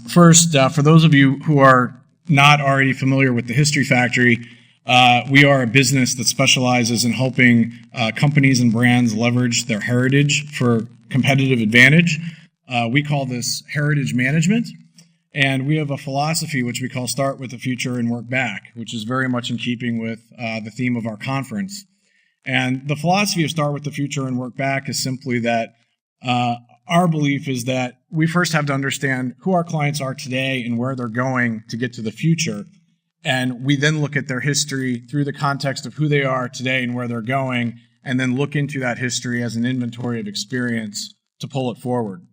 First, for those of you who are not already familiar with the History Factory, we are a business that specializes in helping companies and brands leverage their heritage for competitive advantage. We call this heritage management, and we have a philosophy which we call Start with the Future and Work Back, which is very much in keeping with the theme of our conference. And the philosophy of Start with the Future and Work Back is simply that our belief is that we first have to understand who our clients are today and where they're going to get to the future. And we then look at their history through the context of who they are today and where they're going, and then look into that history as an inventory of experience to pull it forward.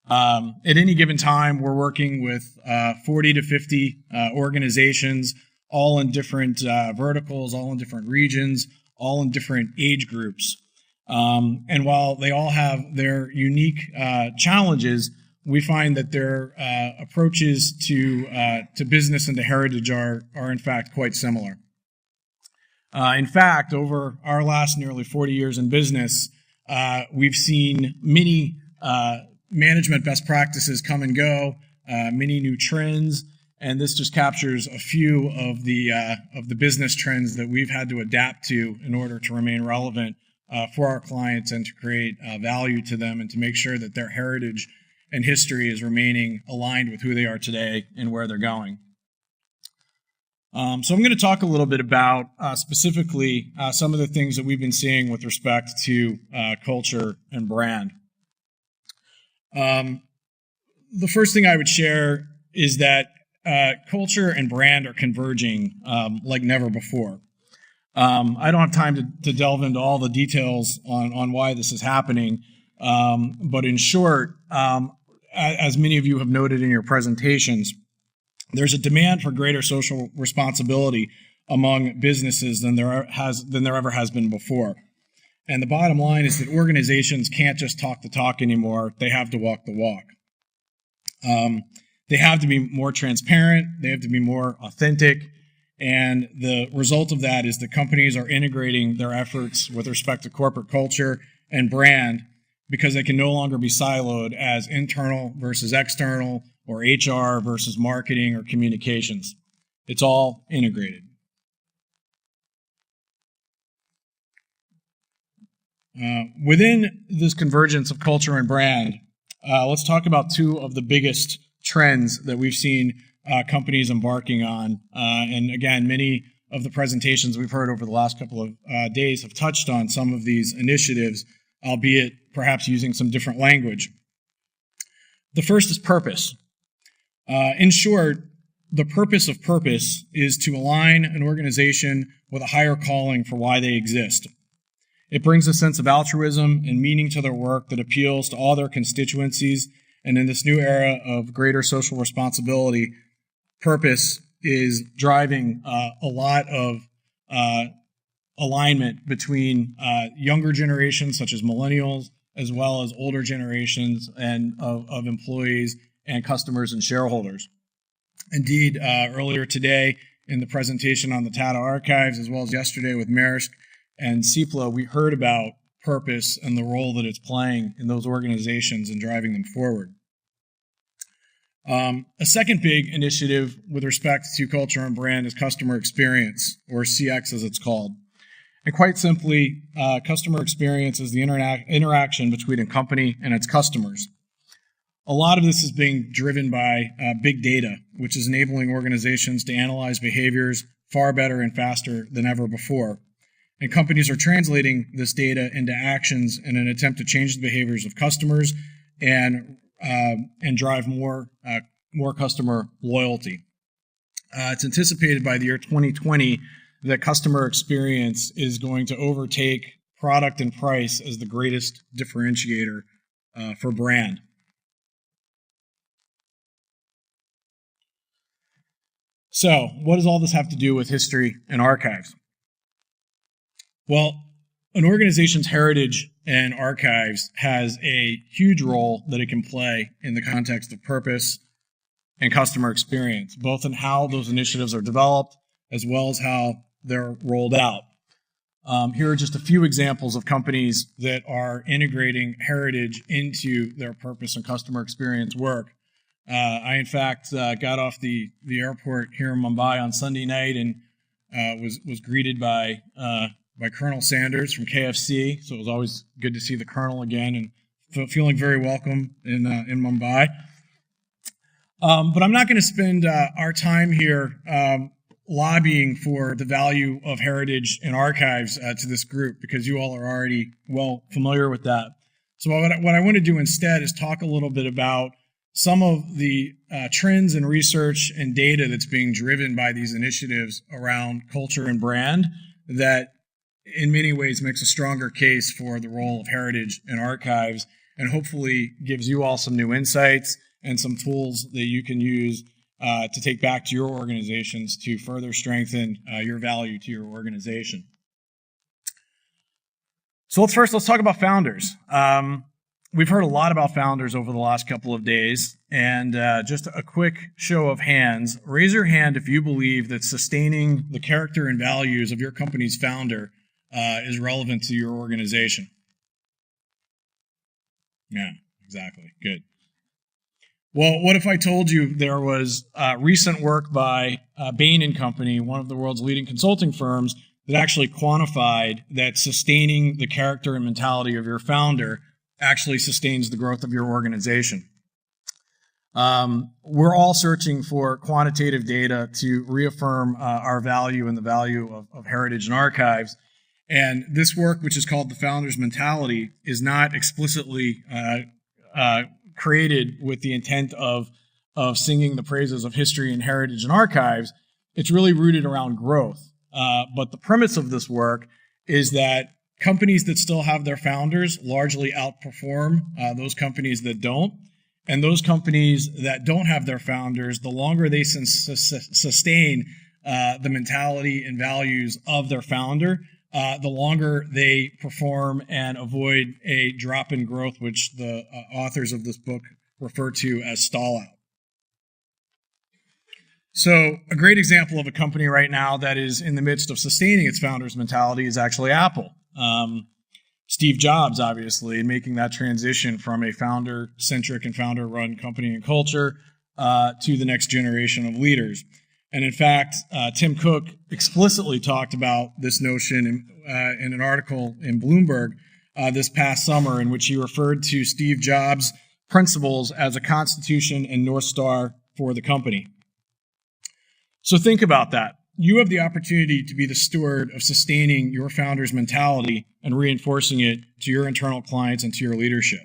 At any given time, we're working with 40 to 50 organizations, all in different verticals, all in different regions, all in different age groups. And while they all have their unique challenges, we find that their approaches to business and to heritage are in fact quite similar. In fact, over our last nearly 40 years in business, we've seen many management best practices come and go, many new trends, and this just captures a few of the business trends that we've had to adapt to in order to remain relevant for our clients and to create value to them and to make sure that their heritage and history is remaining aligned with who they are today and where they're going. So I'm going to talk a little bit about specifically some of the things that we've been seeing with respect to culture and brand. The first thing I would share is that culture and brand are converging like never before. I don't have time to delve into all the details on why this is happening, but in short, as many of you have noted in your presentations, there's a demand for greater social responsibility among businesses than there ever has been before. And the bottom line is that organizations can't just talk the talk anymore. They have to walk the walk. They have to be more transparent. They have to be more authentic. And the result of that is that companies are integrating their efforts with respect to corporate culture and brand because they can no longer be siloed as internal versus external or HR versus marketing or communications. It's all integrated. Within this convergence of culture and brand, let's talk about two of the biggest trends that we've seen companies embarking on. And again, many of the presentations we've heard over the last couple of days have touched on some of these initiatives, albeit perhaps using some different language. The first is purpose. In short, the purpose of purpose is to align an organization with a higher calling for why they exist. It brings a sense of altruism and meaning to their work that appeals to all their constituencies. And in this new era of greater social responsibility, purpose is driving a lot of alignment between younger generations, such as millennials, as well as older generations and of employees and customers and shareholders. Indeed, earlier today in the presentation on the Tata Archives, as well as yesterday with Maersk and CIPLA, we heard about purpose and the role that it's playing in those organizations and driving them forward. A second big initiative with respect to culture and brand is customer experience, or CX as it's called. And quite simply, customer experience is the interaction between a company and its customers. A lot of this is being driven by big data, which is enabling organizations to analyze behaviors far better and faster than ever before. And companies are translating this data into actions in an attempt to change the behaviors of customers and drive more customer loyalty. It's anticipated by the year 2020 that customer experience is going to overtake product and price as the greatest differentiator for brand. So, what does all this have to do with history and archives? Well, an organization's heritage and archives has a huge role that it can play in the context of purpose and customer experience, both in how those initiatives are developed as well as how they're rolled out. Here are just a few examples of companies that are integrating heritage into their purpose and customer experience work. I, in fact, got off the airport here in Mumbai on Sunday night and was greeted by Colonel Sanders from KFC. So it was always good to see the Colonel again and feeling very welcome in Mumbai. But I'm not going to spend our time here lobbying for the value of heritage and archives to this group, because you all are already well familiar with that. So what I want to do instead is talk a little bit about some of the trends and research and data that's being driven by these initiatives around culture and brand that in many ways makes a stronger case for the role of heritage and archives, and hopefully gives you all some new insights and some tools that you can use to take back to your organizations to further strengthen your value to your organization. So let's talk about founders. We've heard a lot about founders over the last couple of days, and just a quick show of hands. Raise your hand if you believe that sustaining the character and values of your company's founder is relevant to your organization. Yeah, exactly. Good. Well, what if I told you there was recent work by Bain & Company, one of the world's leading consulting firms, that actually quantified that sustaining the character and mentality of your founder actually sustains the growth of your organization? We're all searching for quantitative data to reaffirm our value and the value of heritage and archives. And this work, which is called The Founder's Mentality, is not explicitly created with the intent of singing the praises of history and heritage and archives. It's really rooted around growth. But the premise of this work is that companies that still have their founders largely outperform those companies that don't. And those companies that don't have their founders, the longer they sustain the mentality and values of their founder, the longer they perform and avoid a drop in growth, which the authors of this book refer to as stall out. So a great example of a company right now that is in the midst of sustaining its founder's mentality is actually Apple. Steve Jobs, obviously, making that transition from a founder-centric and founder-run company and culture to the next generation of leaders. And in fact, Tim Cook explicitly talked about this notion in an article in Bloomberg this past summer, in which he referred to Steve Jobs' principles as a constitution and North Star for the company. So think about that. You have the opportunity to be the steward of sustaining your founder's mentality and reinforcing it to your internal clients and to your leadership.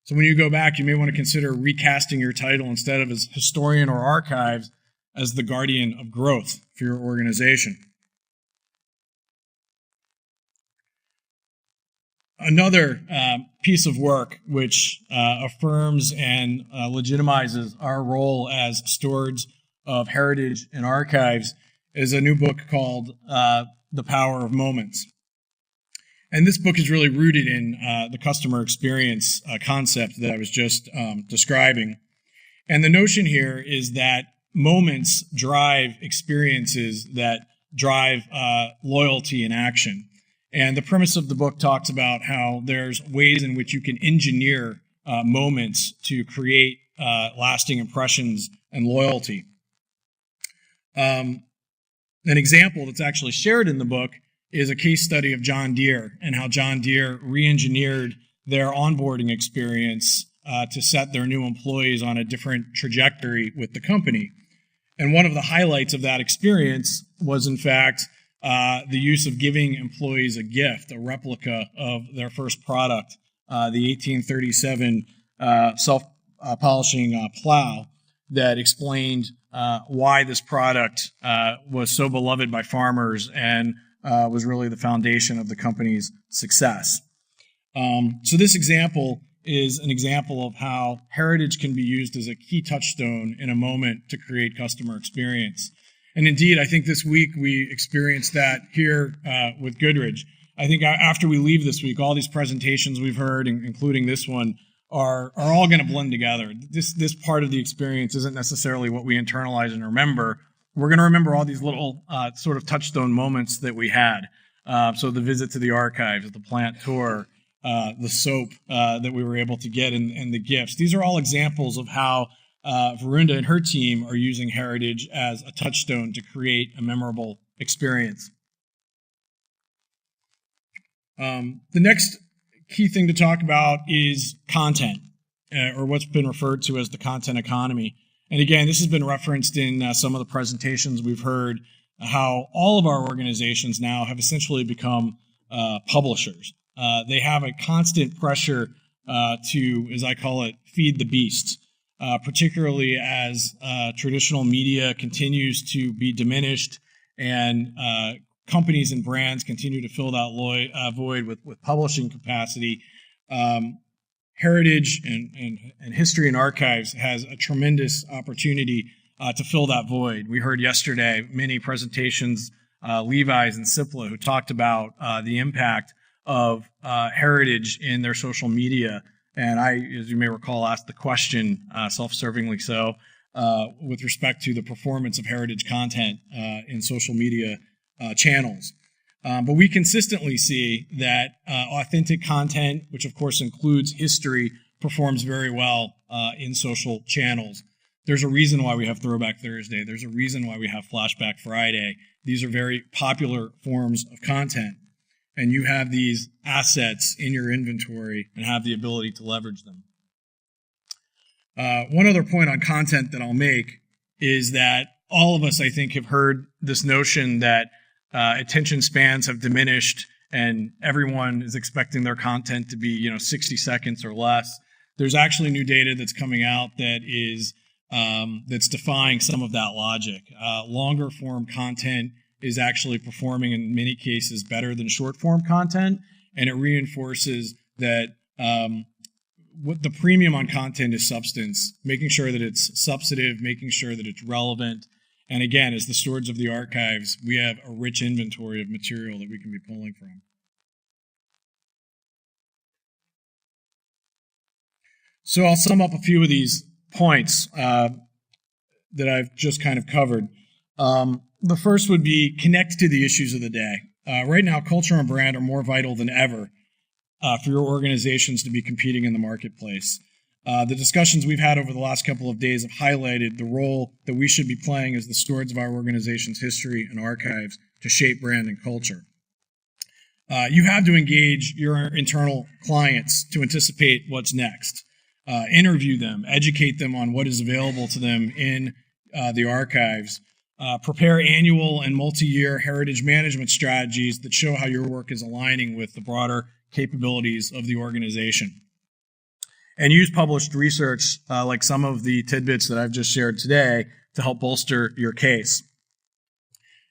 So when you go back, you may want to consider recasting your title instead of as historian or archives as the guardian of growth for your organization. Another piece of work which affirms and legitimizes our role as stewards of heritage and archives is a new book called The Power of Moments. And this book is really rooted in the customer experience concept that I was just describing. And the notion here is that moments drive experiences that drive loyalty and action. And the premise of the book talks about how there's ways in which you can engineer moments to create lasting impressions and loyalty. An example that's actually shared in the book is a case study of John Deere and how John Deere re-engineered their onboarding experience to set their new employees on a different trajectory with the company. And one of the highlights of that experience was, in fact, the use of giving employees a gift, a replica of their first product, the 1837 self-polishing plow that explained why this product was so beloved by farmers and was really the foundation of the company's success. So this example is an example of how heritage can be used as a key touchstone in a moment to create customer experience. And indeed, I think this week we experienced that here with Godrej. I think after we leave this week, all these presentations we've heard, including this one, are all going to blend together. This part of the experience isn't necessarily what we internalize and remember. We're going to remember all these little sort of touchstone moments that we had. So the visit to the archives, the plant tour, the soap that we were able to get, and the gifts. These are all examples of how Varunda and her team are using heritage as a touchstone to create a memorable experience. The next key thing to talk about is content, or what's been referred to as the content economy. And again, this has been referenced in some of the presentations we've heard, how all of our organizations now have essentially become publishers. They have a constant pressure to, as I call it, feed the beast, particularly as traditional media continues to be diminished and companies and brands continue to fill that void with publishing capacity. Heritage and history and archives has a tremendous opportunity to fill that void. We heard yesterday many presentations, Levi's and Cipla, who talked about the impact of heritage in their social media. And I, as you may recall, asked the question, self-servingly so, with respect to the performance of heritage content in social media channels. But we consistently see that authentic content, which of course includes history, performs very well in social channels. There's a reason why we have Throwback Thursday. There's a reason why we have Flashback Friday. These are very popular forms of content. And you have these assets in your inventory and have the ability to leverage them. One other point on content that I'll make is that all of us, I think, have heard this notion that attention spans have diminished and everyone is expecting their content to be, 60 seconds or less. There's actually new data that's coming out that is that's defying some of that logic. Longer form content is actually performing in many cases better than short form content, and it reinforces that what the premium on content is substance, making sure that it's substantive, making sure that it's relevant. And again, as the stewards of the archives, we have a rich inventory of material that we can be pulling from. So I'll sum up a few of these points that I've just kind of covered. The first would be connect to the issues of the day. Right now, culture and brand are more vital than ever for your organizations to be competing in the marketplace. The discussions we've had over the last couple of days have highlighted the role that we should be playing as the stewards of our organization's history and archives to shape brand and culture. You have to engage your internal clients to anticipate what's next. Interview them, educate them on what is available to them in the archives. Prepare annual and multi-year heritage management strategies that show how your work is aligning with the broader capabilities of the organization. And use published research like some of the tidbits that I've just shared today to help bolster your case.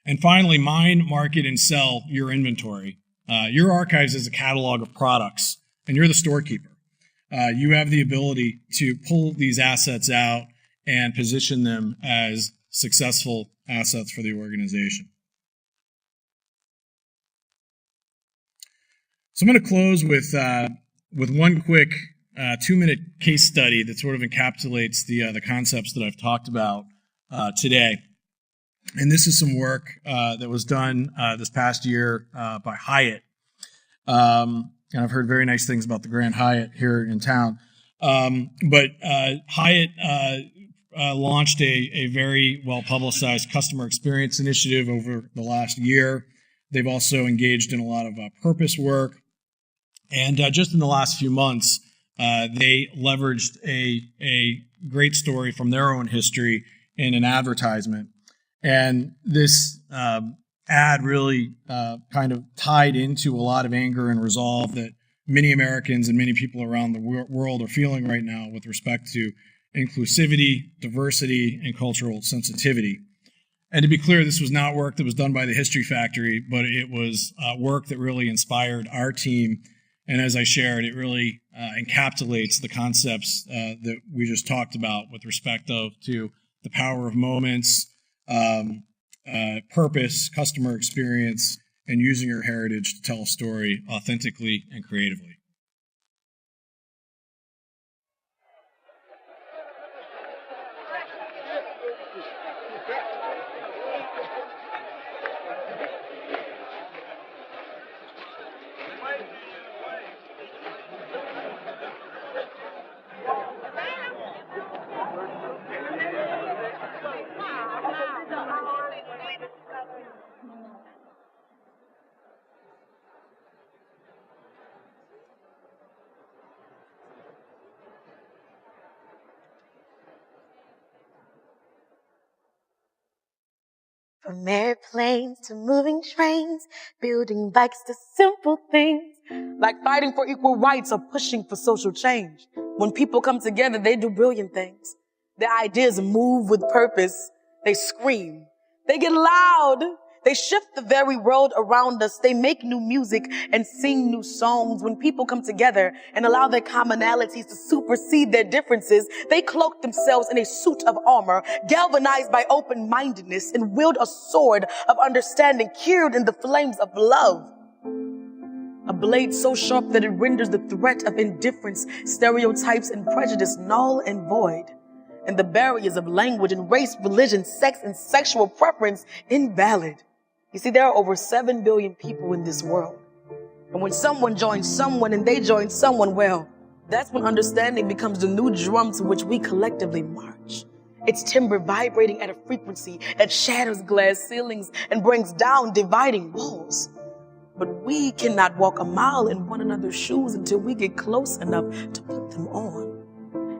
And finally, mine, market, and sell your inventory. Your archives is a catalog of products, and you're the storekeeper. You have the ability to pull these assets out and position them as successful assets for the organization. So I'm going to close with one quick 2-minute case study that sort of encapsulates the concepts that I've talked about today. And this is some work that was done this past year by Hyatt. And I've heard very nice things about the Grand Hyatt here in town. But Hyatt launched a very well-publicized customer experience initiative over the last year. They've also engaged in a lot of purpose work. And just in the last few months, they leveraged a great story from their own history in an advertisement. And this ad really kind of tied into a lot of anger and resolve that many Americans and many people around the world are feeling right now with respect to inclusivity, diversity, and cultural sensitivity. And to be clear, this was not work that was done by the History Factory, but it was work that really inspired our team. And as I shared, it really encapsulates the concepts that we just talked about with respect to the power of moments, purpose, customer experience, and using your heritage to tell a story authentically and creatively. From airplanes to moving trains, building bikes to simple things, like fighting for equal rights or pushing for social change. When people come together, they do brilliant things. Their ideas move with purpose. They scream. They get loud. They shift the very world around us. They make new music and sing new songs. When people come together and allow their commonalities to supersede their differences, they cloak themselves in a suit of armor, galvanized by open-mindedness, and wield a sword of understanding, cured in the flames of love. A blade so sharp that it renders the threat of indifference, stereotypes, and prejudice null and void, and the barriers of language and race, religion, sex, and sexual preference invalid. You see, there are over 7 billion people in this world. And when someone joins someone and they join someone, well, that's when understanding becomes the new drum to which we collectively march. It's timber vibrating at a frequency that shatters glass ceilings and brings down dividing walls. But we cannot walk a mile in one another's shoes until we get close enough to put them on.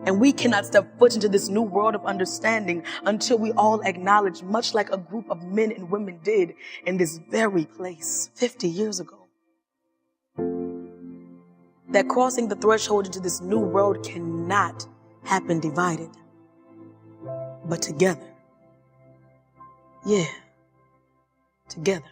And we cannot step foot into this new world of understanding until we all acknowledge, much like a group of men and women did in this very place 50 years ago, that crossing the threshold into this new world cannot happen divided, but together. Yeah, together.